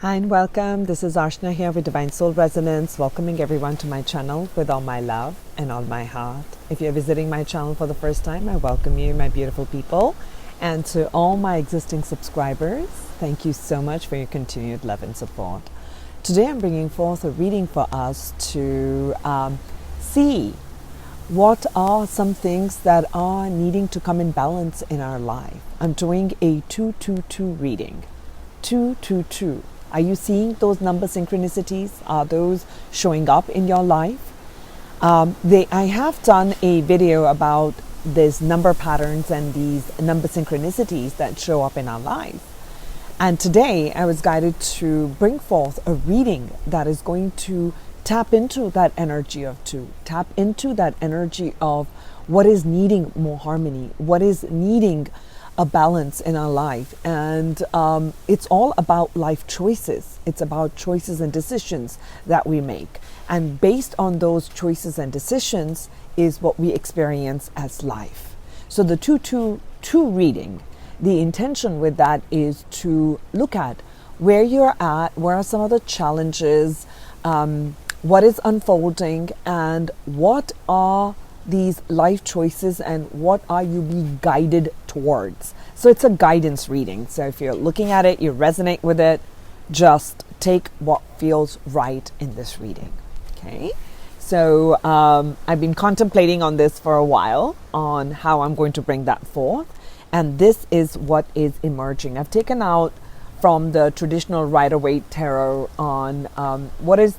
Hi and welcome. This is Archana here with Divine Soul Resonance, welcoming everyone to my channel with all my love and all my heart. If you're visiting my channel for the first time, I welcome you, my beautiful people. And to all my existing subscribers, thank you so much for your continued love and support. Today I'm bringing forth a reading for us to see what are some things that are needing to come in balance in our life. I'm doing a 222 reading. 222. Are you seeing those number synchronicities? Are those showing up in your life? I have done a video about these number patterns and these number synchronicities that show up in our life. And today I was guided to bring forth a reading that is going to tap into that energy of two, tap into that energy of what is needing more harmony, what is needing a balance in our life. And it's all about life choices. It's about choices and decisions that we make. And based on those choices and decisions is what we experience as life. So the 222 reading, the intention with that is to look at where you're at, where are some of the challenges, what is unfolding, and what are these life choices and what are you being guided towards. So it's a guidance reading. So if you're looking at it, you resonate with it, just take what feels right in this reading. Okay. So I've been contemplating on this for a while on how I'm going to bring that forth. And this is what is emerging. I've taken out from the traditional Rider-Waite tarot on what is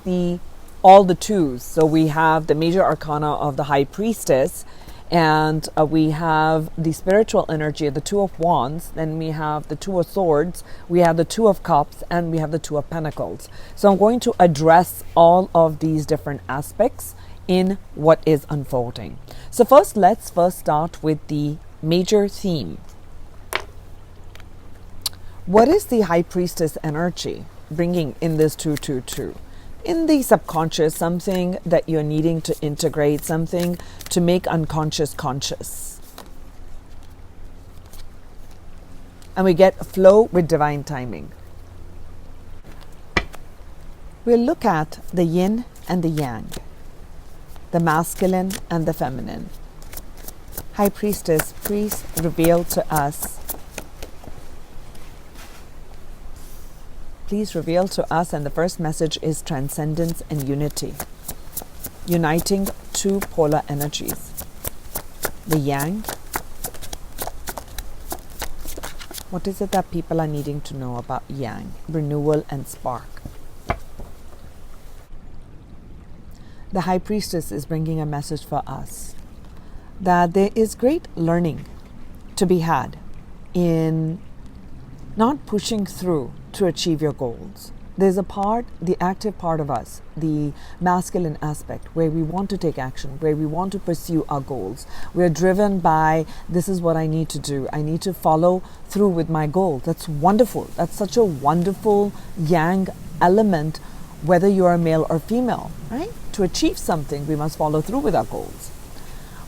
all the twos. So we have the major arcana of the High Priestess, and we have the spiritual energy of the Two of Wands, then we have the Two of Swords, we have the Two of Cups, and we have the Two of Pentacles. So I'm going to address all of these different aspects in what is unfolding. So let's start with the major theme. What is the High Priestess energy bringing in this 222? In the subconscious, something that you're needing to integrate, something to make unconscious conscious. And we get flow with divine timing. We'll look at the yin and the yang, the masculine and the feminine. High Priestess, please reveal to us. Please reveal to us, and the first message is transcendence and unity, uniting two polar energies. The yang. What is it that people are needing to know about yang, renewal and spark? The High Priestess is bringing a message for us that there is great learning to be had in not pushing through to achieve your goals. There's a part, the active part of us, the masculine aspect, where we want to take action, where we want to pursue our goals. We're driven by, this is what I need to do. I need to follow through with my goal. That's wonderful. That's such a wonderful yang element, whether you're a male or female, right? To achieve something, we must follow through with our goals.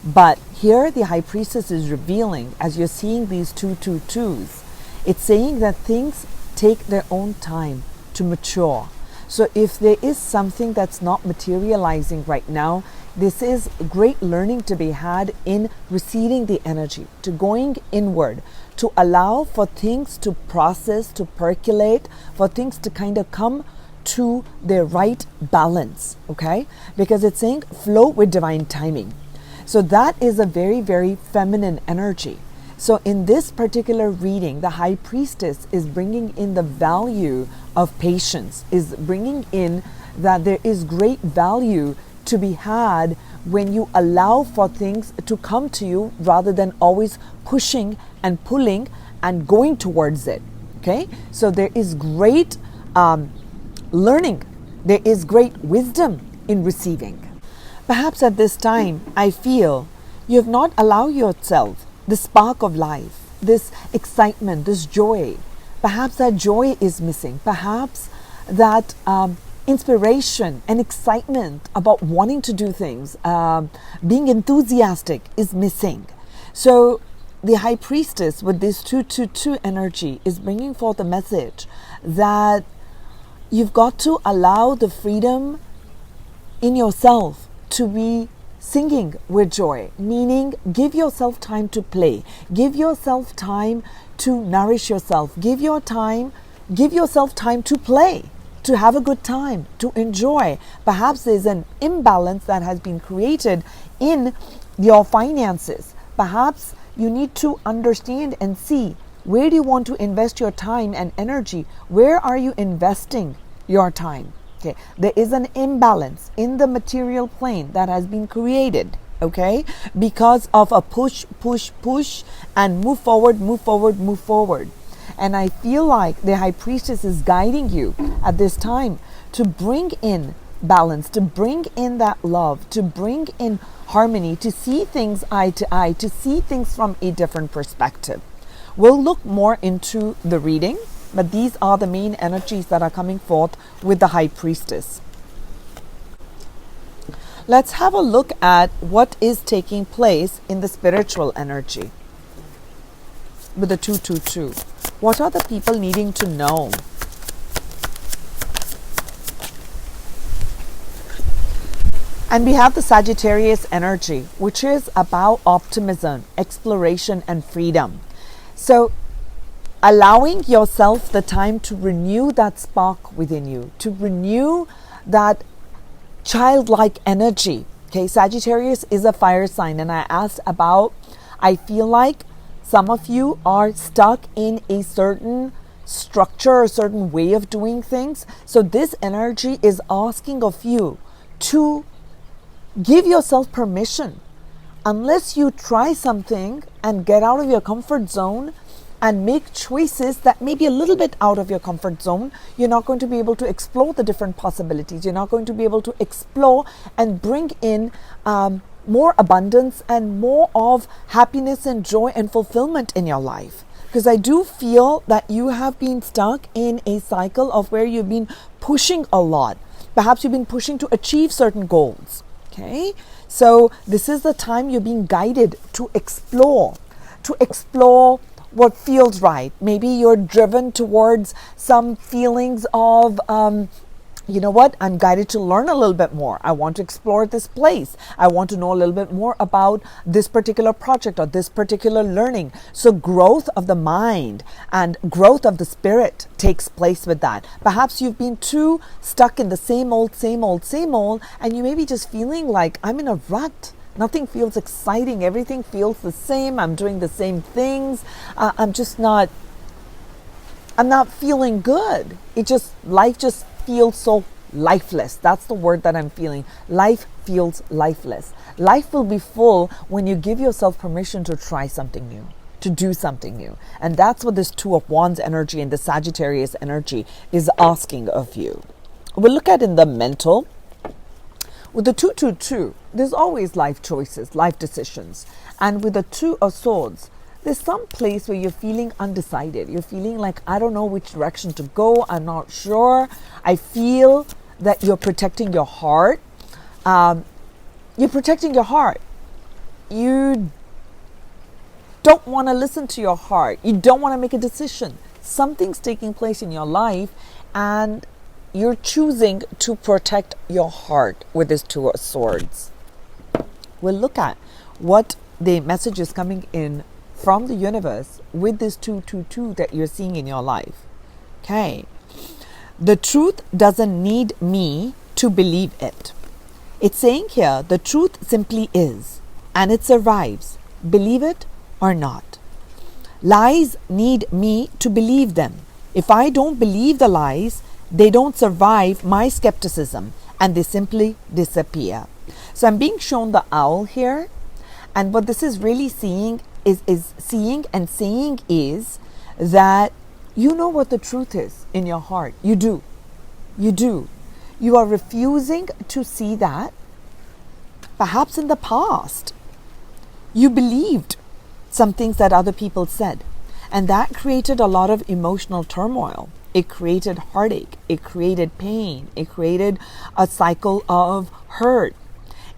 But here the High Priestess is revealing, as you're seeing these 222s, it's saying that things take their own time to mature. So if there is something that's not materializing right now, this is great learning to be had in receiving the energy, to going inward, to allow for things to process, to percolate, for things to kind of come to their right balance, okay? Because it's saying flow with divine timing. So that is a very, very feminine energy. So in this particular reading, the High Priestess is bringing in the value of patience, is bringing in that there is great value to be had when you allow for things to come to you rather than always pushing and pulling and going towards it. Okay? So there is great learning. There is great wisdom in receiving. Perhaps at this time, I feel you have not allowed yourself the spark of life, this excitement, this joy. Perhaps that joy is missing. Perhaps that inspiration and excitement about wanting to do things, being enthusiastic is missing. So the High Priestess with this 222 energy is bringing forth a message that you've got to allow the freedom in yourself to be singing with joy, meaning give yourself time to play, give yourself time to nourish yourself, give yourself time to play, to have a good time, to enjoy. Perhaps there's an imbalance that has been created in your finances. Perhaps you need to understand and see, where do you want to invest your time and energy? Where are you investing your time? Okay, there is an imbalance in the material plane that has been created, okay, because of a push and move forward. And I feel like the High Priestess is guiding you at this time to bring in balance, to bring in that love, to bring in harmony, to see things eye to eye, to see things from a different perspective. We'll look more into the reading, but these are the main energies that are coming forth with the High Priestess. Let's have a look at what is taking place in the spiritual energy with the 222. What are the people needing to know? And we have the Sagittarius energy, which is about optimism, exploration, and freedom. So allowing yourself the time to renew that spark within you, to renew that childlike energy. Okay, Sagittarius is a fire sign, and I feel like some of you are stuck in a certain structure, a certain way of doing things. So this energy is asking of you to give yourself permission. Unless you try something and get out of your comfort zone and make choices that may be a little bit out of your comfort zone, you're not going to be able to explore the different possibilities. You're not going to be able to explore and bring in more abundance and more of happiness and joy and fulfillment in your life. Because I do feel that you have been stuck in a cycle of where you've been pushing a lot. Perhaps you've been pushing to achieve certain goals. Okay, so this is the time you're being guided to explore what feels right. Maybe you're driven towards some feelings of, you know what, I'm guided to learn a little bit more. I want to explore this place. I want to know a little bit more about this particular project or this particular learning. So growth of the mind and growth of the spirit takes place with that. Perhaps you've been too stuck in the same old, and you may be just feeling like, I'm in a rut. Nothing feels exciting. Everything feels the same. I'm doing the same things. I'm not feeling good. Life just feels so lifeless. That's the word that I'm feeling. Life feels lifeless. Life will be full when you give yourself permission to try something new, to do something new. And that's what this Two of Wands energy and the Sagittarius energy is asking of you. We'll look at in the mental. With the 222, there's always life choices, life decisions. And with the Two of Swords, there's some place where you're feeling undecided. You're feeling like, I don't know which direction to go. I'm not sure. I feel that you're protecting your heart. You're protecting your heart. You don't want to listen to your heart. You don't want to make a decision. Something's taking place in your life, and you're choosing to protect your heart with this Two of Swords. We'll look at what the message is coming in from the universe with this 222 that you're seeing in your life. Okay. The truth doesn't need me to believe it. It's saying here, the truth simply is, and it survives, believe it or not. Lies need me to believe them. If I don't believe the lies, they don't survive my skepticism, and they simply disappear. So I'm being shown the owl here, and what this is really seeing is seeing and saying is that you know what the truth is in your heart. You do. You are refusing to see that. Perhaps in the past, you believed some things that other people said, and that created a lot of emotional turmoil. It created heartache. It created pain. It created a cycle of hurt.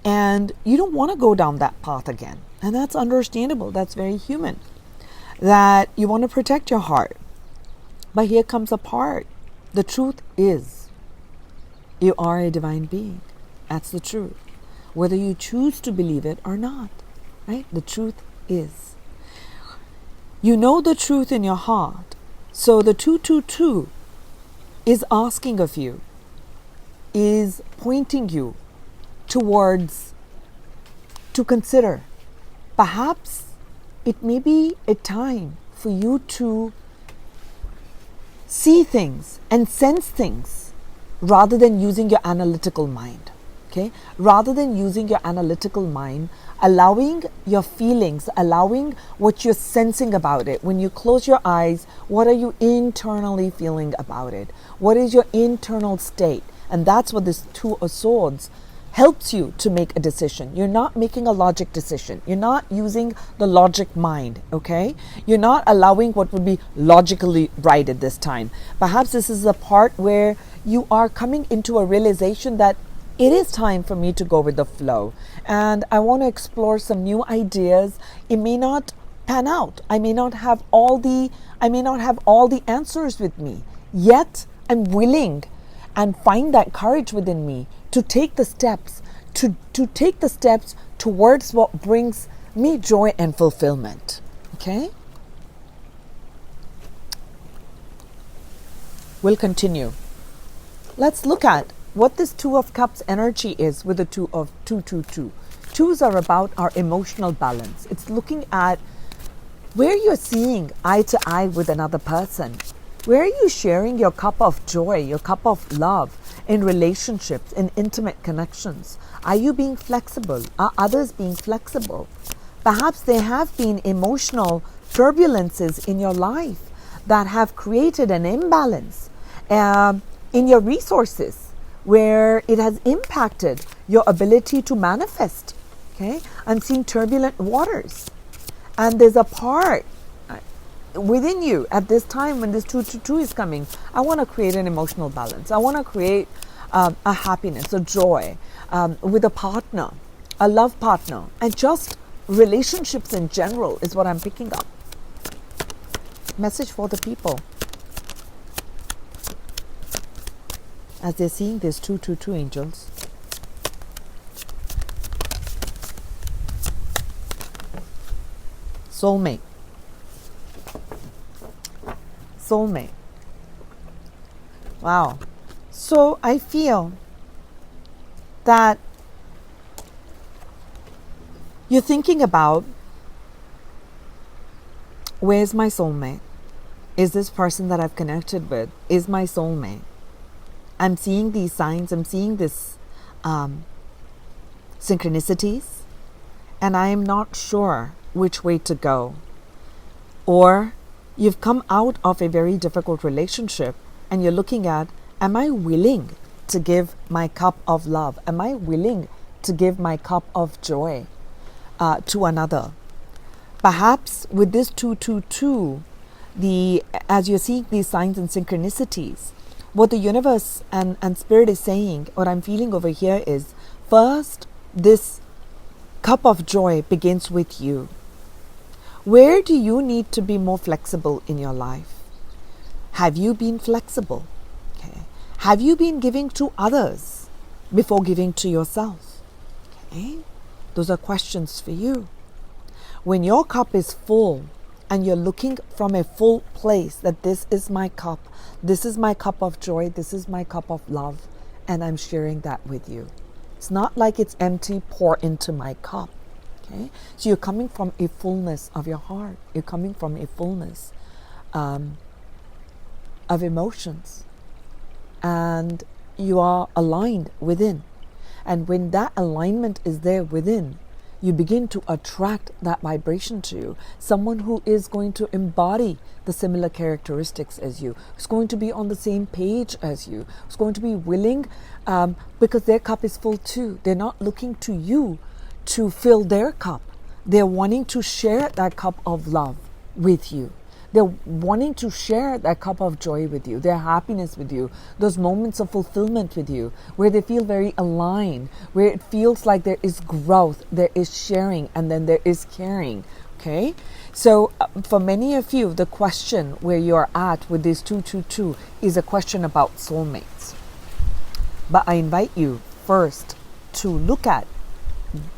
And you don't want to go down that path again. And that's understandable. That's very human. That you want to protect your heart. But here comes a part. The truth is. You are a divine being. That's the truth. Whether you choose to believe it or not, right? The truth is. You know the truth in your heart. So the 222 is asking of you, is pointing you towards, to consider. Perhaps it may be a time for you to see things and sense things rather than using your analytical mind. Okay? Rather than using your analytical mind, allowing your feelings, allowing what you're sensing about it. When you close your eyes, what are you internally feeling about it? What is your internal state? And that's what this Two of Swords helps you to make a decision. You're not making a logic decision. You're not using the logic mind, okay? You're not allowing what would be logically right at this time. Perhaps this is the part where you are coming into a realization that it is time for me to go with the flow. And I want to explore some new ideas. It may not pan out. I may not have all the answers with me. Yet I'm willing and find that courage within me to take the steps, to take the steps towards what brings me joy and fulfillment. Okay? We'll continue. Let's look at what this Two of Cups energy is with the 222. Twos are about our emotional balance. It's looking at where you're seeing eye to eye with another person. Where are you sharing your cup of joy, your cup of love in relationships, in intimate connections? Are you being flexible? Are others being flexible? Perhaps there have been emotional turbulences in your life that have created an imbalance in your resources, where it has impacted your ability to manifest. Okay, I'm seeing turbulent waters, and there's a part within you at this time when this 222 is coming. I want to create an emotional balance. I want to create a happiness, a joy with a partner, a love partner, and just relationships in general is what I'm picking up. Message for the people as they're seeing this 222 angels. Soulmate. Soulmate. Wow. So I feel that you're thinking about, where's my soulmate? Is this person that I've connected with is my soulmate? I'm seeing these signs. I'm seeing this synchronicities, and I am not sure which way to go. Or you've come out of a very difficult relationship and you're looking at, am I willing to give my cup of love? Am I willing to give my cup of joy to another? Perhaps with this 222, as you're seeing these signs and synchronicities, what the universe and spirit is saying, what I'm feeling over here is, first, this cup of joy begins with you. Where do you need to be more flexible in your life? Have you been flexible? Okay. Have you been giving to others before giving to yourself? Okay. Those are questions for you. When your cup is full and you're looking from a full place, that this is my cup of joy, this is my cup of love, and I'm sharing that with you. It's not like it's empty, pour into my cup. Okay? So you're coming from a fullness of your heart. You're coming from a fullness of emotions. And you are aligned within. And when that alignment is there within, you begin to attract that vibration to you. Someone who is going to embody the similar characteristics as you, who's going to be on the same page as you, who's going to be willing, because their cup is full too. They're not looking to you to fill their cup. They're wanting to share that cup of love with you. They're wanting to share that cup of joy with you, their happiness with you, those moments of fulfillment with you, where they feel very aligned, where it feels like there is growth, there is sharing, and then there is caring. Okay? So for many of you, the question where you're at with this 222 is a question about soulmates. But I invite you first to look at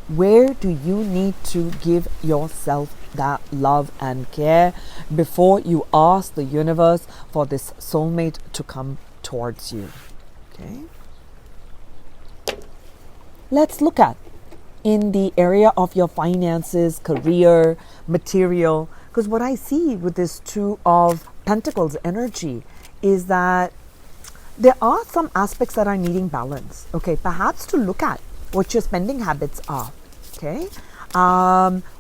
where do you need to give yourself that love and care before you ask the universe for this soulmate to come towards you. Okay? Let's look at in the area of your finances, career, material, because what I see with this Two of Pentacles energy is that there are some aspects that are needing balance. Okay, perhaps to look at what your spending habits are. Okay,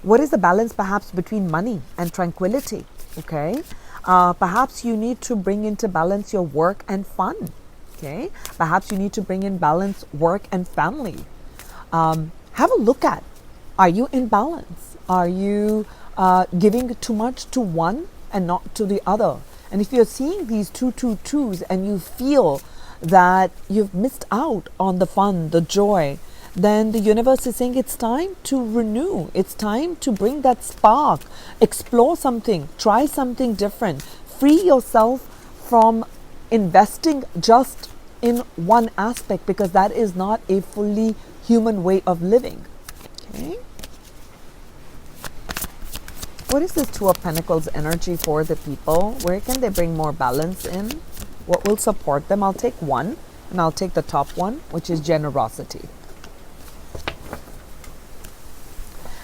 what is the balance perhaps between money and tranquility? Okay, perhaps you need to bring into balance your work and fun. Okay, perhaps you need to bring in balance work and family. Have a look at, are you in balance? Are you giving too much to one and not to the other? And if you're seeing these twos and you feel that you've missed out on the fun, the joy, then the universe is saying it's time to renew. It's time to bring that spark, explore something, try something different, free yourself from investing just in one aspect, because that is not a fully human way of living. Okay. What is this Two of Pentacles energy for the people? Where can they bring more balance in? What will support them? I'll take one, and I'll take the top one, which is generosity.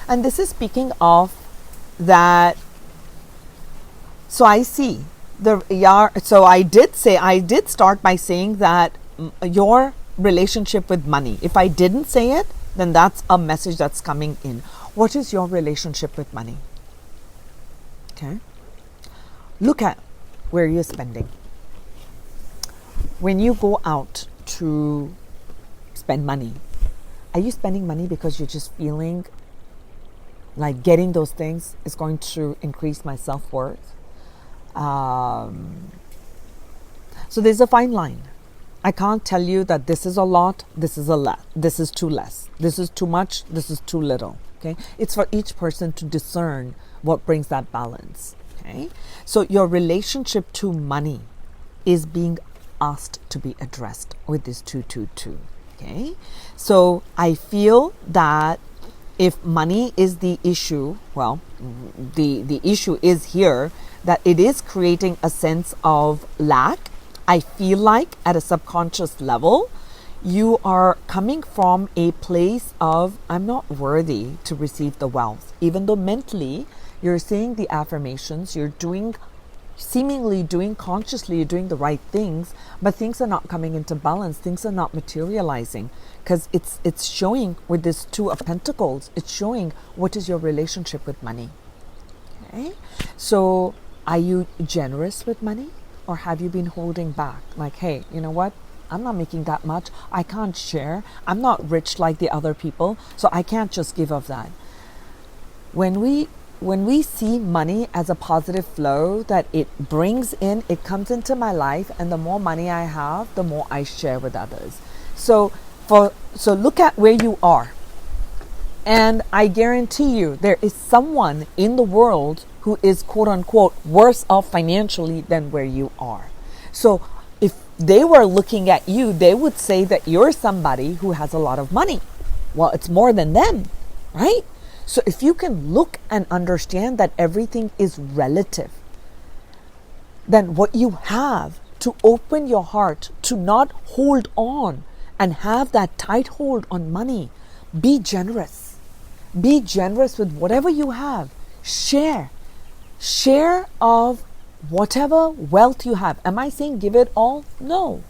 And this is speaking of that. So I see so I did start by saying that your relationship with money. If I didn't say it, then that's a message that's coming in. What is your relationship with money? Okay. Look at where you're spending. When you go out to spend money, are you spending money because you're just feeling like getting those things is going to increase my self-worth? So there's a fine line. I can't tell you that this is a lot, this is a lot, this is too less, this is too much, this is too little. Okay, it's for each person to discern what brings that balance. Okay, so your relationship to money is being asked to be addressed with this 222. Okay, so I feel that if money is the issue, well, the issue is here that it is creating a sense of lack. I feel like at a subconscious level, you are coming from a place of, I'm not worthy to receive the wealth. Even though mentally, you're saying the affirmations, you're seemingly doing consciously, you're doing the right things, but things are not coming into balance. Things are not materializing, because it's showing with this Two of Pentacles, it's showing what is your relationship with money. Okay, so are you generous with money? Or have you been holding back? Like, hey, you know what? I'm not making that much. I can't share. I'm not rich like the other people, so I can't just give of that. When we see money as a positive flow that it brings in, it comes into my life, and the more money I have, the more I share with others. So look at where you are. And I guarantee you there is someone in the world who is quote unquote worse off financially than where you are. So if they were looking at you, they would say that you're somebody who has a lot of money. Well, it's more than them, right? So if you can look and understand that everything is relative, then what you have to open your heart to not hold on and have that tight hold on money, be generous. Be generous with whatever you have. Share of whatever wealth you have. Am I saying give it all? No.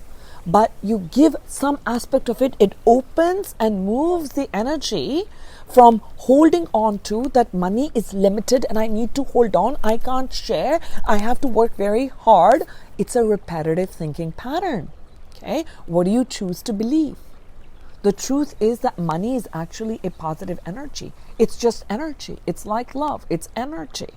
But you give some aspect of it. It opens and moves the energy from holding on to that money is limited and I need to hold on. I can't share. I have to work very hard. It's a repetitive thinking pattern. Okay. What do you choose to believe? The truth is that money is actually a positive energy. It's just energy. It's like love. It's energy.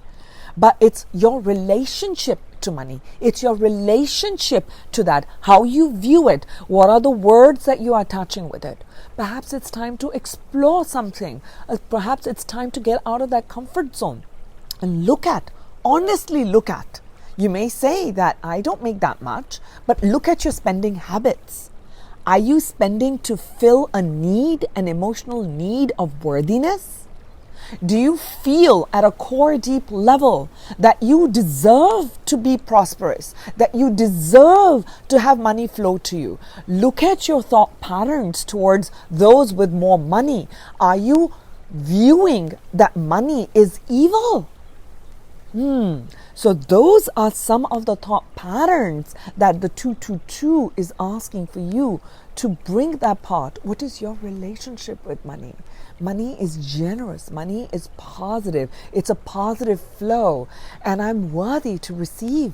But it's your relationship to money. It's your relationship to that. How you view it. What are the words that you are attaching with it? Perhaps it's time to explore something. Perhaps it's time to get out of that comfort zone and honestly look at. You may say that I don't make that much, but look at your spending habits. Are you spending to fill a need, an emotional need of worthiness? Do you feel at a core deep level that you deserve to be prosperous, that you deserve to have money flow to you? Look at your thought patterns towards those with more money. Are you viewing that money is evil? So those are some of the thought patterns that the 222 is asking for you to bring that part. What is your relationship with money? Money is generous. Money is positive. It's a positive flow. And I'm worthy to receive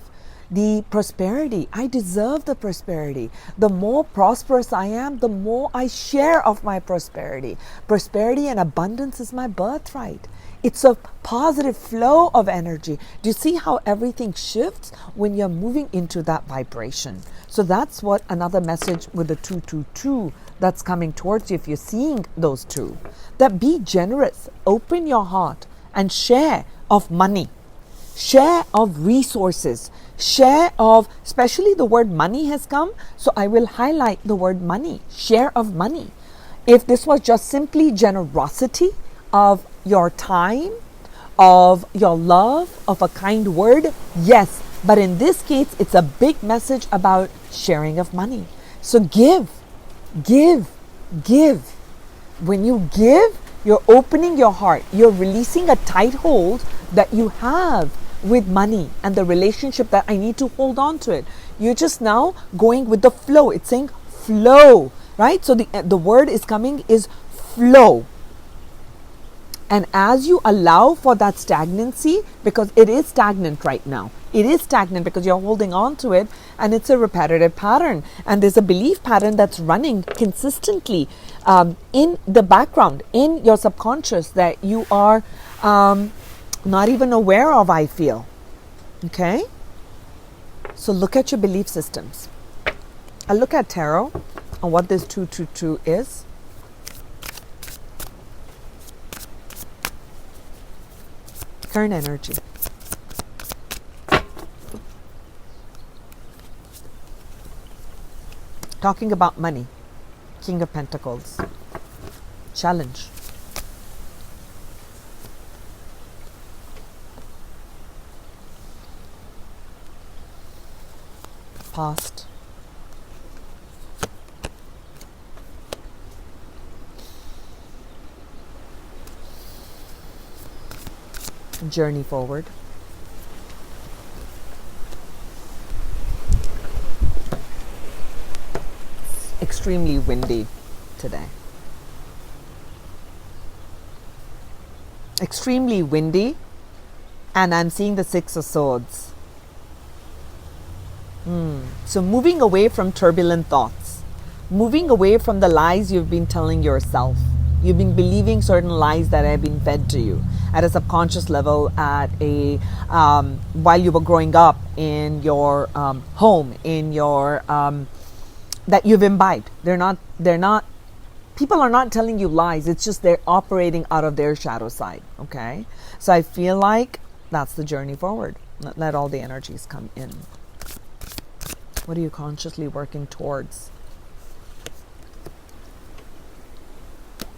the prosperity. I deserve the prosperity. The more prosperous I am, the more I share of my prosperity. Prosperity and abundance is my birthright. It's a positive flow of energy. Do you see how everything shifts when you're moving into that vibration? So that's what another message with the 222 that's coming towards you if you're seeing those two. That be generous, open your heart and share of money, share of resources, share of, especially the word money has come. So I will highlight the word money, share of money. If this was just simply generosity of your time, of your love, of a kind word, yes. But in this case, it's a big message about sharing of money. So give. When you give, you're opening your heart. You're releasing a tight hold that you have with money and the relationship that I need to hold on to it. You're just now going with the flow. It's saying flow, right? So the word is coming is flow. And as you allow for that stagnancy, because it is stagnant right now, it is stagnant because you're holding on to it and it's a repetitive pattern. And there's a belief pattern that's running consistently in the background, in your subconscious that you are not even aware of, I feel. Okay? So look at your belief systems. I look at tarot and what this 222 is. Current energy. Talking about money. King of Pentacles. Challenge. Past. Journey forward. Extremely windy today. Extremely windy, and I'm seeing the 6 of Swords. So moving away from turbulent thoughts, moving away from the lies you've been telling yourself. You've been believing certain lies that have been fed to you at a subconscious level, at a while you were growing up in your home, in your that you've imbibed. They're not. People are not telling you lies. It's just they're operating out of their shadow side. Okay, so I feel like that's the journey forward. Let all the energies come in. What are you consciously working towards?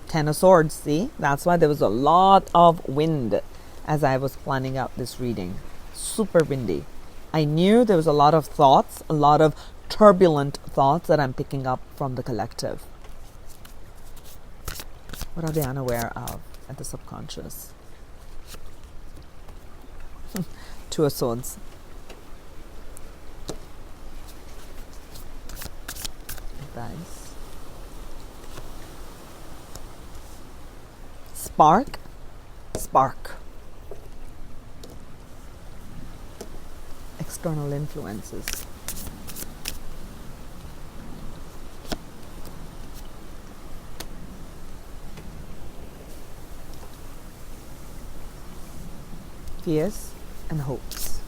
10 of Swords, see? That's why there was a lot of wind as I was planning out this reading. Super windy. I knew there was a lot of thoughts, a lot of turbulent thoughts that I'm picking up from the collective. What are they unaware of at the subconscious? 2 of Swords. Dice. Spark. External influences. Fears and hopes.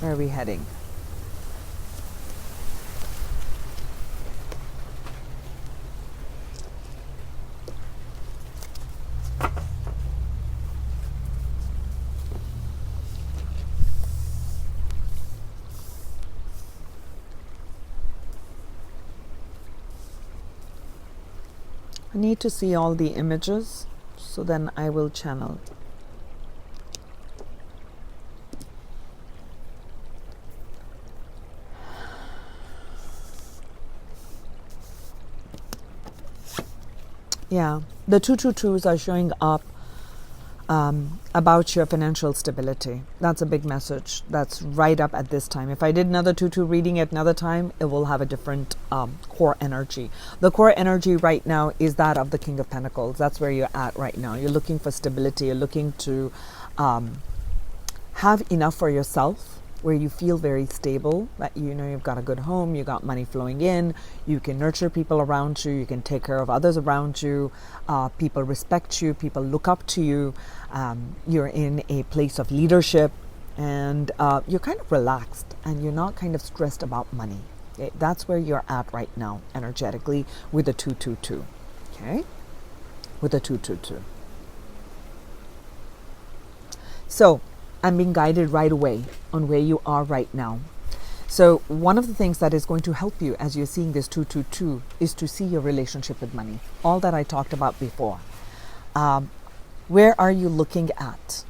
Where are we heading? I need to see all the images, so then I will channel. Yeah, the 222s are showing up about your financial stability. That's a big message. That's right up at this time. If I did another 2-2 reading at another time, it will have a different core energy. The core energy right now is that of the King of Pentacles. That's where you're at right now. You're looking for stability. You're looking to have enough for yourself, where you feel very stable, that you know you've got a good home, you got money flowing in, you can nurture people around you, you can take care of others around you, people respect you, people look up to you, you're in a place of leadership, and you're kind of relaxed and you're not kind of stressed about money. Okay? That's where you're at right now energetically with the 222. Okay? With the 222. So I'm being guided right away on where you are right now. So one of the things that is going to help you as you're seeing this 222 is to see your relationship with money. All that I talked about before. Where are you looking at?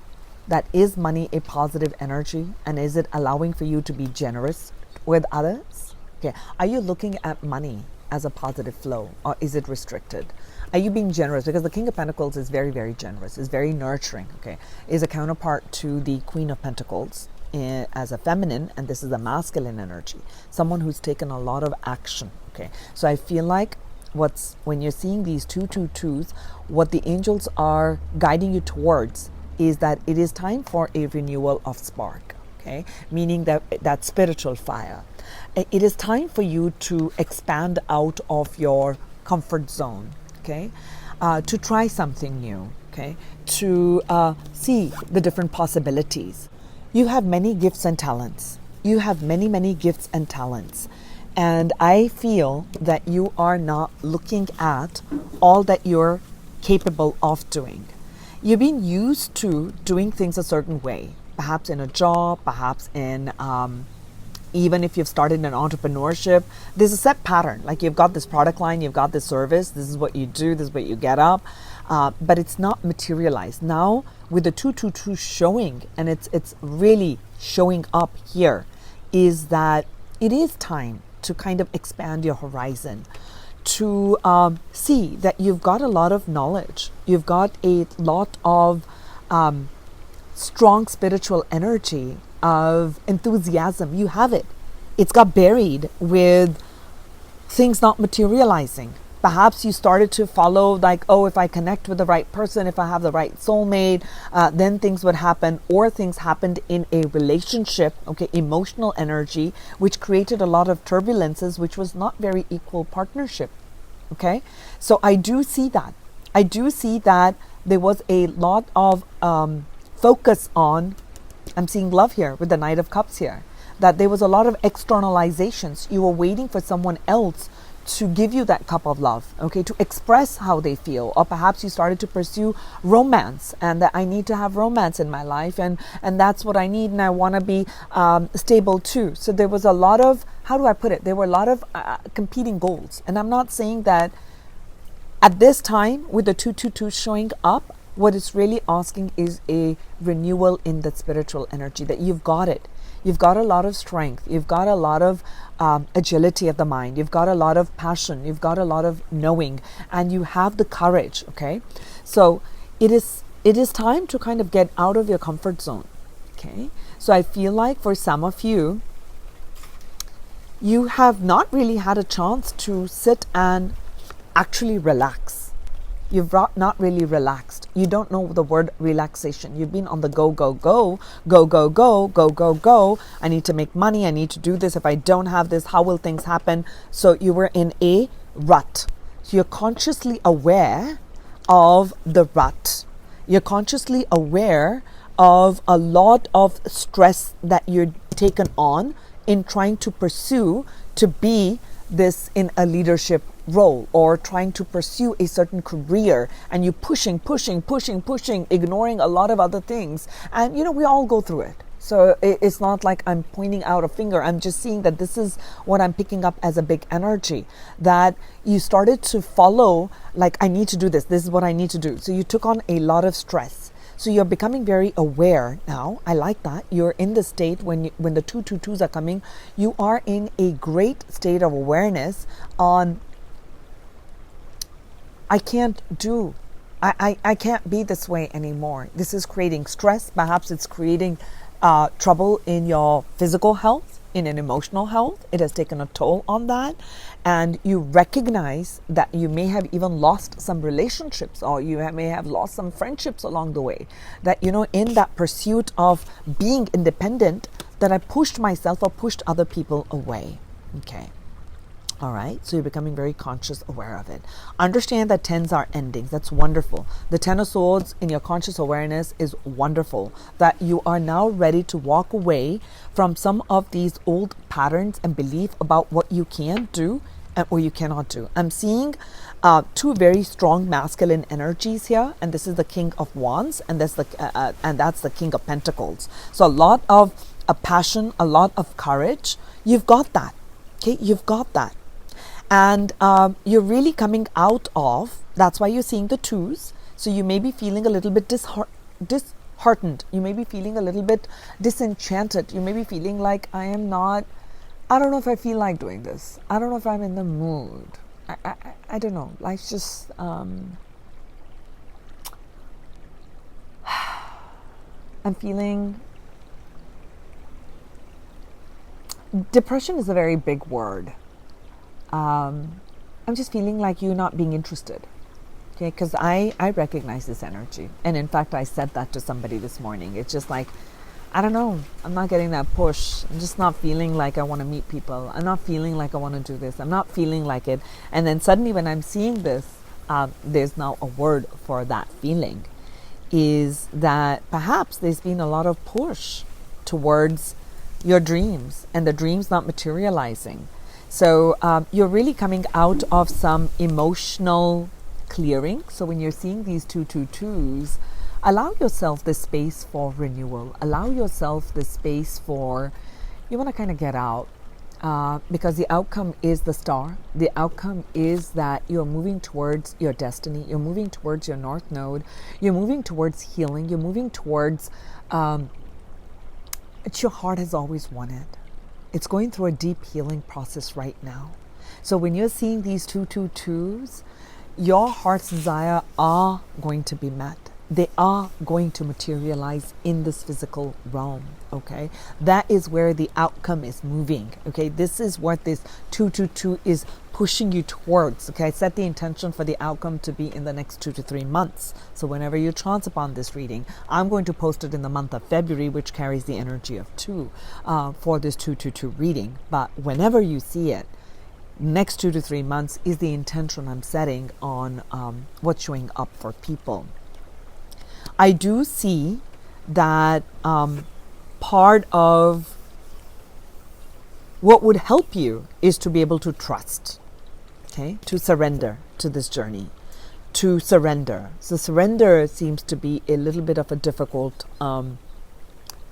That is money a positive energy, and is it allowing for you to be generous with others? Okay. Are you looking at money as a positive flow, or is it restricted? Are you being generous? Because the King of Pentacles is very, very generous, is very nurturing, okay? Is a counterpart to the Queen of Pentacles as a feminine, and this is a masculine energy. Someone who's taken a lot of action, okay? So I feel like when you're seeing these 222s, what the angels are guiding you towards is that it is time for a renewal of spark, okay? Meaning that spiritual fire. It is time for you to expand out of your comfort zone, okay, to try something new, okay, to see the different possibilities. You have many gifts and talents. You have many, many gifts and talents. And I feel that you are not looking at all that you're capable of doing. You've been used to doing things a certain way, perhaps in a job, perhaps in even if you've started an entrepreneurship, there's a set pattern. Like you've got this product line, you've got this service, this is what you do, this is what you get up, but it's not materialized. Now with the 222 showing, and it's really showing up here, is that it is time to kind of expand your horizon, to see that you've got a lot of knowledge, you've got a lot of strong spiritual energy, of enthusiasm. You have it. It's got buried with things not materializing. Perhaps you started to follow like, oh, if I connect with the right person, if I have the right soulmate, then things would happen, or things happened in a relationship, okay, emotional energy, which created a lot of turbulences, which was not very equal partnership, okay? So I do see that. I do see that there was a lot of focus on, I'm seeing love here with the Knight of Cups here, that there was a lot of externalizations. You were waiting for someone else to give you that cup of love, okay, to express how they feel. Or perhaps you started to pursue romance, and that I need to have romance in my life, and that's what I need, and I want to be stable too. So there was a lot of, how do I put it? There were a lot of competing goals. And I'm not saying that at this time with the 222 showing up, what it's really asking is a renewal in that spiritual energy, that you've got it. You've got a lot of strength. You've got a lot of agility of the mind. You've got a lot of passion. You've got a lot of knowing, and you have the courage, okay? So it is time to kind of get out of your comfort zone, okay? So I feel like for some of you, you have not really had a chance to sit and actually relax. You've not really relaxed. You don't know the word relaxation. You've been on the go, go, go, go, go, go, go, go, go. I need to make money. I need to do this. If I don't have this, how will things happen? So you were in a rut. So you're consciously aware of the rut. You're consciously aware of a lot of stress that you're taken on in trying to pursue to be this in a leadership role, or trying to pursue a certain career, and you pushing, ignoring a lot of other things. And we all go through it. So it's not like I'm pointing out a finger. I'm just seeing that this is what I'm picking up as a big energy, that you started to follow, like, I need to do this. This is what I need to do. So you took on a lot of stress. So you're becoming very aware now. I like that. You're in the state when the 222s are coming, you are in a great state of awareness on, I can't do, I can't be this way anymore. This is creating stress. Perhaps it's creating trouble in your physical health, in an emotional health. It has taken a toll on that. And you recognize that you may have even lost some relationships, or you may have lost some friendships along the way. That, in that pursuit of being independent, that I pushed myself or pushed other people away. Okay. All right, so you're becoming very conscious, aware of it. Understand that 10s are endings. That's wonderful. The 10 of Swords in your conscious awareness is wonderful. That you are now ready to walk away from some of these old patterns and belief about what you can do and what you cannot do. I'm seeing two very strong masculine energies here, and this is the King of Wands, and that's the King of Pentacles. So a lot of passion, a lot of courage. You've got that. Okay, you've got that. And you're really coming out of, that's why you're seeing the 2s. So you may be feeling a little bit disheartened. You may be feeling a little bit disenchanted. You may be feeling like, I don't know if I feel like doing this. I don't know if I'm in the mood. I don't know. Life's just, I'm feeling, depression is a very big word. I'm just feeling like you're not being interested. Okay, because I recognize this energy. And in fact, I said that to somebody this morning. It's just like, I don't know. I'm not getting that push. I'm just not feeling like I want to meet people. I'm not feeling like I want to do this. I'm not feeling like it. And then suddenly when I'm seeing this, there's now a word for that feeling, is that perhaps there's been a lot of push towards your dreams and the dreams not materializing. So you're really coming out of some emotional clearing. So when you're seeing these 222s, allow yourself the space for renewal. Allow yourself the space for, you want to kind of get out, because the outcome is the star. The outcome is that you're moving towards your destiny. You're moving towards your North Node. You're moving towards healing. You're moving towards, it's your heart has always wanted. It's going through a deep healing process right now. So when you're seeing these 222s, your heart's desire are going to be met. They are going to materialize in this physical realm, okay? That is where the outcome is moving, okay? This is what this 222 is pushing you towards, okay? Set the intention for the outcome to be in the next 2 to 3 months. So whenever you chance upon this reading, I'm going to post it in the month of February, which carries the energy of 2 for this 222 reading. But whenever you see it, next 2 to 3 months is the intention I'm setting on what's showing up for people. I do see that part of what would help you is to be able to trust, okay, to surrender to this journey, to surrender. So surrender seems to be a little bit of a difficult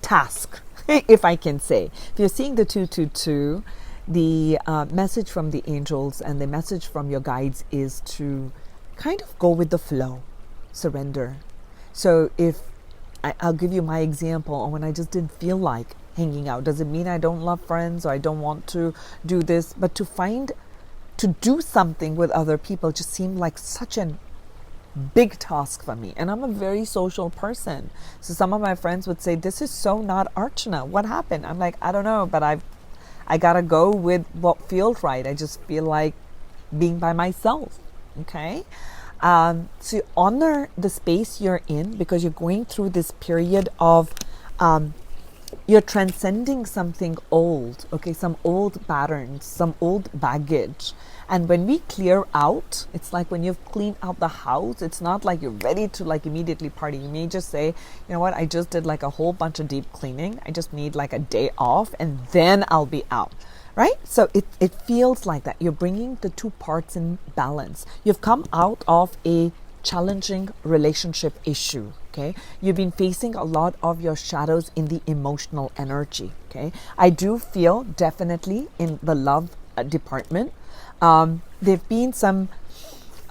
task, if I can say. If you're seeing the 222, the message from the angels and the message from your guides is to kind of go with the flow, surrender. So if I'll give you my example on when I just didn't feel like hanging out. Does it mean I don't love friends or I don't want to do this? But to do something with other people just seemed like such a big task for me. And I'm a very social person. So some of my friends would say, this is so not Archana. What happened? I'm like, I don't know, but I gotta go with what feels right. I just feel like being by myself. Okay. So you honor the space you're in, because you're going through this period of, you're transcending something old, okay, some old patterns, some old baggage. And when we clear out, it's like when you've cleaned out the house, it's not like you're ready to like immediately party. You may just say, you know what, I just did like a whole bunch of deep cleaning. I just need like a day off and then I'll be out. Right? So it feels like that. You're bringing the two parts in balance. You've come out of a challenging relationship issue. Okay, you've been facing a lot of your shadows in the emotional energy. Okay, I do feel definitely in the love department, there've been some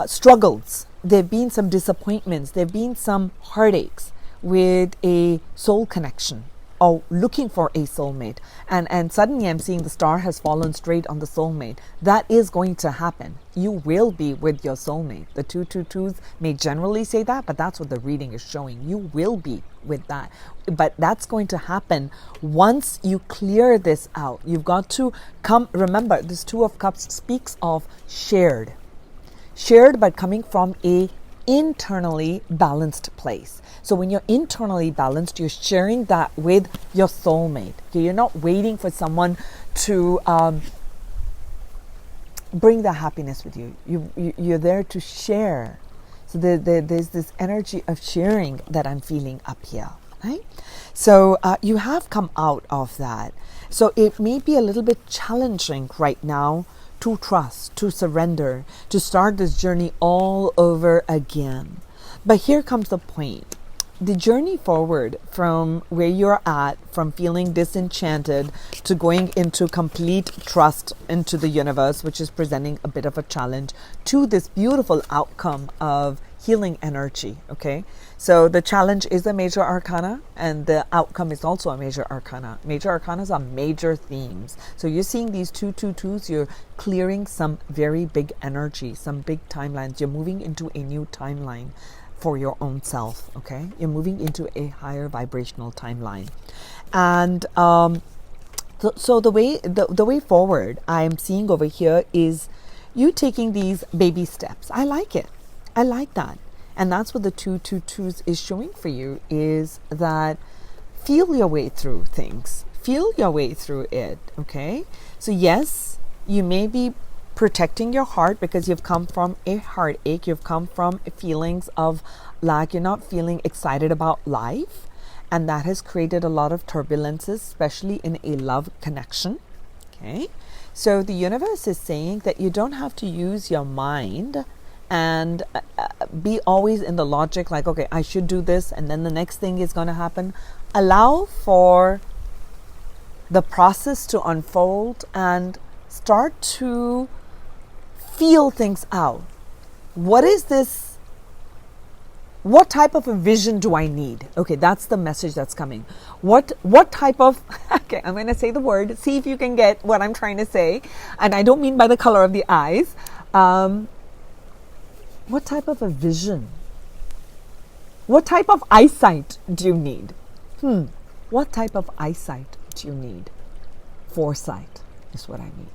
struggles, there've been some disappointments, there've been some heartaches with a soul connection or looking for a soulmate, and suddenly I'm seeing the star has fallen straight on the soulmate. That is going to happen. You will be with your soulmate. The 222s may generally say that, but that's what the reading is showing. You will be with that, but that's going to happen once you clear this out. You've got to come, remember, this 2 of Cups speaks of shared, but coming from a internally balanced place. So when you're internally balanced, you're sharing that with your soulmate. Okay? You're not waiting for someone to bring that happiness with you. You're there to share. So there's this energy of sharing that I'm feeling up here. Right? So you have come out of that. So it may be a little bit challenging right now to trust, to surrender, to start this journey all over again. But here comes the point. The journey forward from where you're at, from feeling disenchanted to going into complete trust into the universe, which is presenting a bit of a challenge, to this beautiful outcome of healing energy. Okay, so the challenge is a major arcana, and the outcome is also a major arcana. Major arcanas are major themes. So you're seeing these 222s, you're clearing some very big energy, some big timelines. You're moving into a new timeline for your own self. Okay, you're moving into a higher vibrational timeline, and so the way forward I'm seeing over here is you taking these baby steps. I like it. I like that. And that's what the 222s is showing for you, is that feel your way through things. Feel your way through it, okay? So yes, you may be protecting your heart because you've come from a heartache. You've come from feelings of lack. You're not feeling excited about life. And that has created a lot of turbulences, especially in a love connection, okay? So the universe is saying that you don't have to use your mind and be always in the logic like, okay, I should do this and then the next thing is going to happen. Allow for the process to unfold and start to feel things out. What is this? What type of a vision do I need? Okay, that's the message that's coming. What type of, okay, I'm going to say the word, see if you can get what I'm trying to say. And I don't mean by the color of the eyes. What type of a vision? What type of eyesight do you need? What type of eyesight do you need? Foresight is what I mean.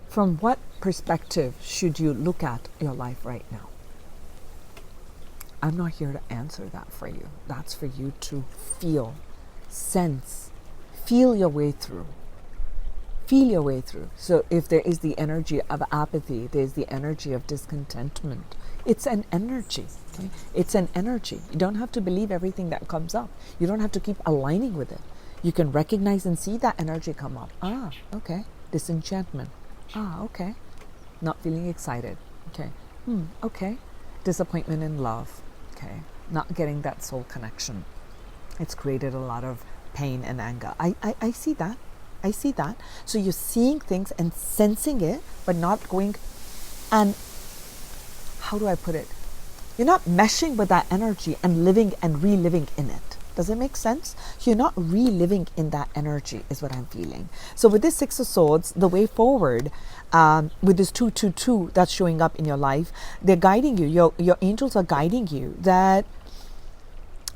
From what perspective should you look at your life right now? I'm not here to answer that for you. That's for you to feel, sense, feel your way through. Feel your way through. So if there is the energy of apathy, there's the energy of discontentment. It's an energy. Okay? It's an energy. You don't have to believe everything that comes up. You don't have to keep aligning with it. You can recognize and see that energy come up. Ah, okay. Disenchantment. Ah, okay. Not feeling excited. Okay. Okay. Disappointment in love. Okay. Not getting that soul connection. It's created a lot of pain and anger. I see that. I see that. So you're seeing things and sensing it, but not going and, how do I put it? You're not meshing with that energy and living and reliving in it. Does it make sense? You're not reliving in that energy is what I'm feeling. So with this 6 of Swords, the way forward, with this 222 that's showing up in your life, they're guiding you. Your angels are guiding you that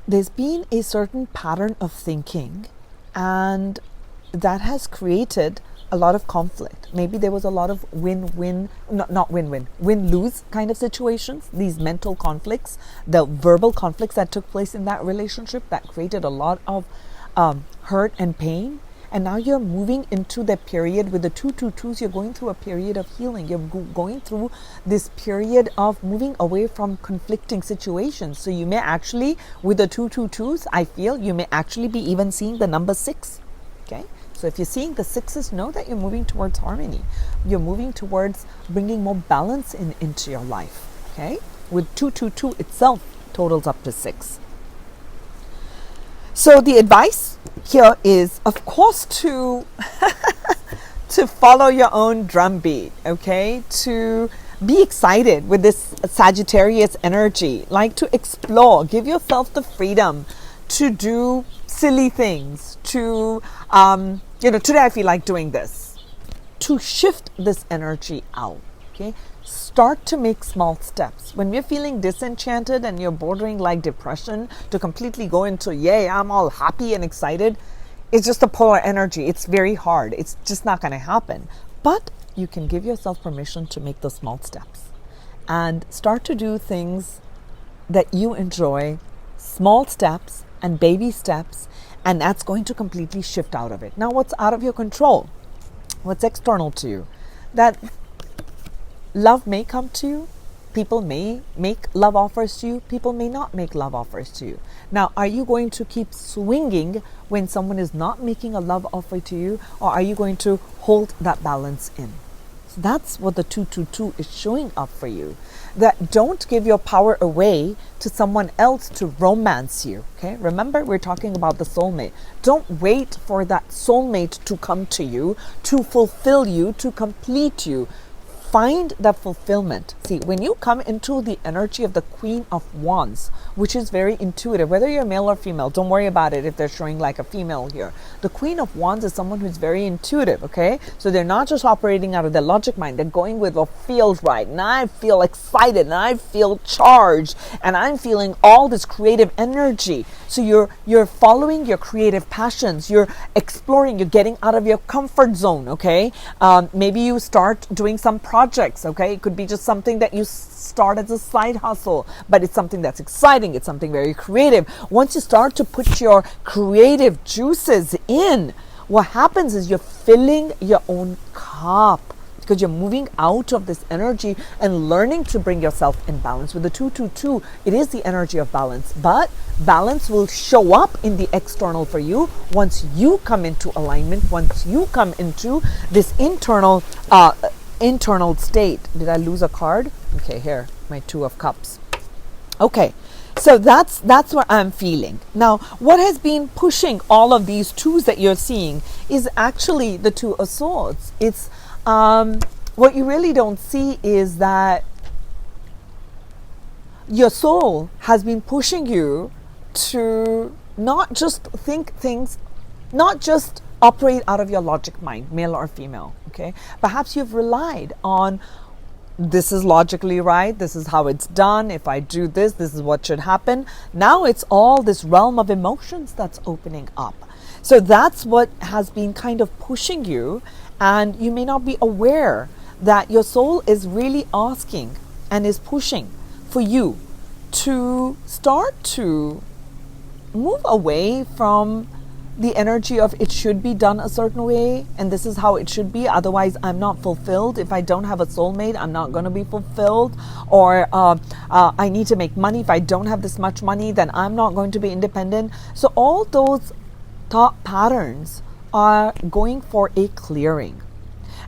there's been a certain pattern of thinking, and that has created a lot of conflict. Maybe there was a lot of win-win, not win-win, win-lose kind of situations, these mental conflicts, the verbal conflicts that took place in that relationship that created a lot of hurt and pain. And now you're moving into the period with the 222s, you're going through a period of healing. You're going through this period of moving away from conflicting situations. So you may actually, with the 222s, I feel you may actually be even seeing the number 6. Okay? So if you're seeing the 6s, know that you're moving towards harmony. You're moving towards bringing more balance into your life. Okay? With 222 itself totals up to 6. So the advice here is, of course, to to follow your own drumbeat, okay? To be excited with this Sagittarius energy, like to explore, give yourself the freedom to do silly things, to, today I feel like doing this, to shift this energy out, okay? Start to make small steps. When we're feeling disenchanted and you're bordering like depression, to completely go into, yay, I'm all happy and excited, it's just a polar energy. It's very hard. It's just not going to happen. But you can give yourself permission to make those small steps and start to do things that you enjoy, small steps and baby steps, and that's going to completely shift out of it. Now, what's out of your control? What's external to you? That love may come to you. People may make love offers to you. People may not make love offers to you. Now, are you going to keep swinging when someone is not making a love offer to you, or are you going to hold that balance in? So that's what the 222 is showing up for you. That don't give your power away to someone else to romance you. Okay, remember we're talking about the soulmate. Don't wait for that soulmate to come to you, to fulfill you, to complete you. Find that fulfillment. See, when you come into the energy of the Queen of Wands, which is very intuitive, whether you're male or female, don't worry about it if they're showing like a female here. The Queen of Wands is someone who's very intuitive, okay? So they're not just operating out of their logic mind. They're going with what feels right. And I feel excited and I feel charged and I'm feeling all this creative energy. So you're following your creative passions. You're exploring. You're getting out of your comfort zone, okay? Maybe you start doing some projects, okay? It could be just something that you start as a side hustle, but it's something that's exciting. It's something very creative. Once you start to put your creative juices in, what happens is you're filling your own cup because you're moving out of this energy and learning to bring yourself in balance. With the 222, it is the energy of balance, but balance will show up in the external for you once you come into alignment, once you come into this internal state. Did I lose a card? Okay, here, my 2 of cups. Okay, so that's what I'm feeling. Now, what has been pushing all of these 2s that you're seeing is actually the 2 of swords. It's what you really don't see is that your soul has been pushing you to not just think things, not just operate out of your logic mind, male or female, okay? Perhaps you've relied on, this is logically right, this is how it's done, if I do this, this is what should happen. Now it's all this realm of emotions that's opening up. So that's what has been kind of pushing you, and you may not be aware that your soul is really asking and is pushing for you to start to move away from the energy of it should be done a certain way and this is how it should be, otherwise I'm not fulfilled. If I don't have a soulmate, I'm not going to be fulfilled. Or I need to make money. If I don't have this much money, then I'm not going to be independent. So all those thought patterns are going for a clearing.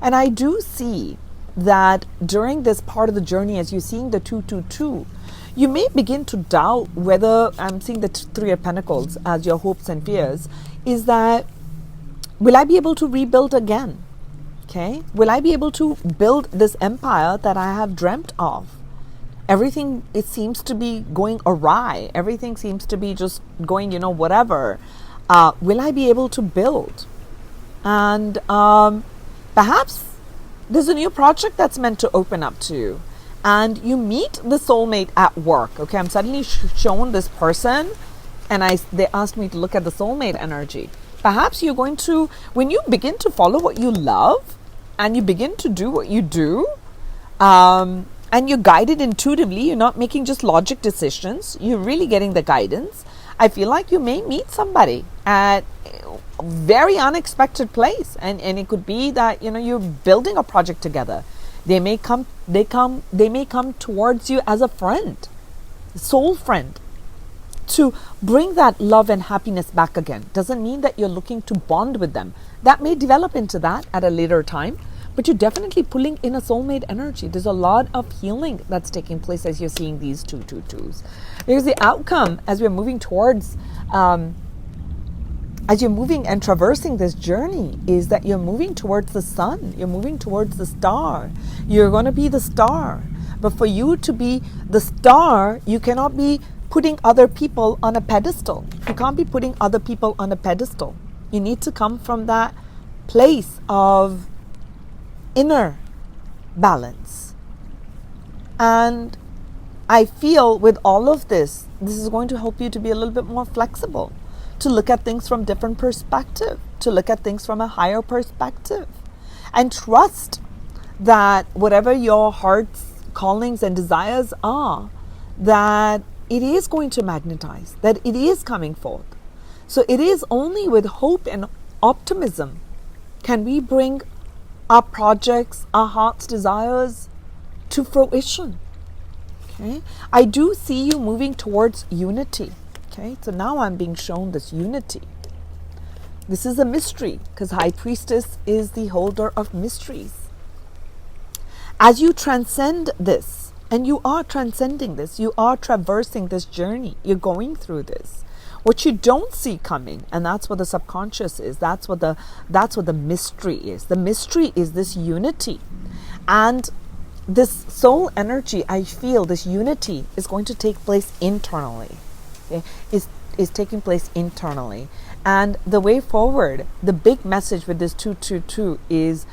And I do see that during this part of the journey, as you're seeing the 222, you may begin to doubt whether, I'm seeing the 3 of Pentacles as your hopes and fears, is that, will I be able to rebuild again? Okay? Will I be able to build this empire that I have dreamt of? Everything, it seems to be going awry. Everything seems to be just going, whatever. Will I be able to build? And perhaps there's a new project that's meant to open up to you. And you meet the soulmate at work. Okay, I'm suddenly shown this person and they asked me to look at the soulmate energy. Perhaps you're going to, when you begin to follow what you love and you begin to do what you do, and you're guided intuitively, you're not making just logic decisions, you're really getting the guidance. I feel like you may meet somebody at a very unexpected place, and it could be that you're building a project together. They may come towards you as a friend, soul friend, to bring that love and happiness back again. Doesn't mean that you're looking to bond with them. That may develop into that at a later time, but you're definitely pulling in a soulmate energy. There's a lot of healing that's taking place as you're seeing these 222s. Because the outcome as we're moving towards, as you're moving and traversing this journey, is that you're moving towards the sun. You're moving towards the star. You're going to be the star. But for you to be the star, you cannot be putting other people on a pedestal. You can't be putting other people on a pedestal. You need to come from that place of inner balance. And I feel with all of this, this is going to help you to be a little bit more flexible, to look at things from different perspective, to look at things from a higher perspective, and trust that whatever your heart's callings and desires are, that it is going to magnetize, that it is coming forth. So it is only with hope and optimism can we bring our projects, our heart's desires to fruition. Okay, I do see you moving towards unity. Okay, so now I'm being shown this unity. This is a mystery because High Priestess is the holder of mysteries. As you transcend this, and you are transcending this, you are traversing this journey, you're going through this. What you don't see coming, and that's what the subconscious is, that's what the mystery is. The mystery is this unity. And this soul energy, I feel this unity is going to take place internally. Okay? Is taking place internally. And the way forward, the big message with this 222 is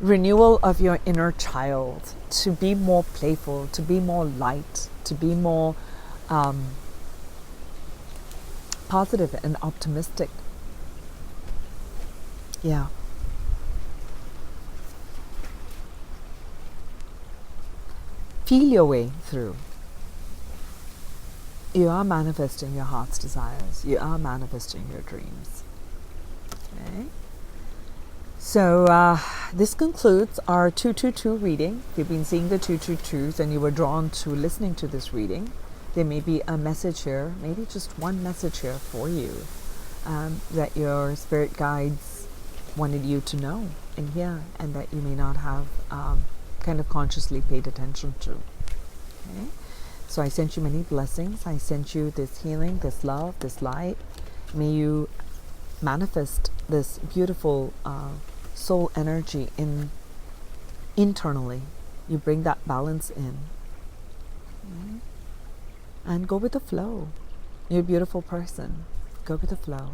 renewal of your inner child, to be more playful, to be more light, to be more positive and optimistic. Yeah. Feel your way through. You are manifesting your heart's desires. You are manifesting your dreams. Okay. So this concludes our 222 reading. If you've been seeing the 222s and you were drawn to listening to this reading, there may be a message here, maybe just one message here for you that your spirit guides wanted you to know and hear, and that you may not have kind of consciously paid attention to. Okay? So I sent you many blessings. I sent you this healing, this love, this light. May you manifest this beautiful soul energy internally. You bring that balance in. Okay? And go with the flow. You're a beautiful person. Go with the flow.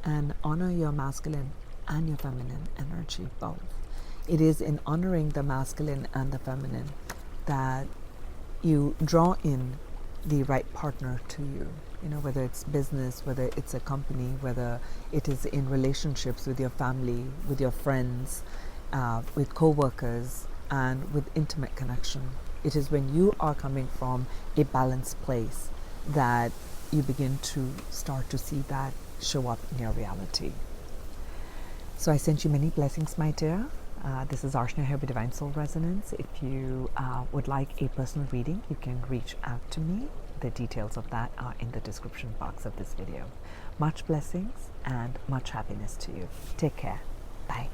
And honor your masculine and your feminine energy, both. It is in honoring the masculine and the feminine that you draw in the right partner to you. You know, whether it's business, whether it's a company, whether it is in relationships with your family, with your friends, with co-workers, and with intimate connection. It is when you are coming from a balanced place that you begin to start to see that show up in your reality. So I sent you many blessings, my dear. This is Archana here with Divine Soul Resonance. If you would like a personal reading, you can reach out to me. The details of that are in the description box of this video. Much blessings and much happiness to you. Take care. Bye.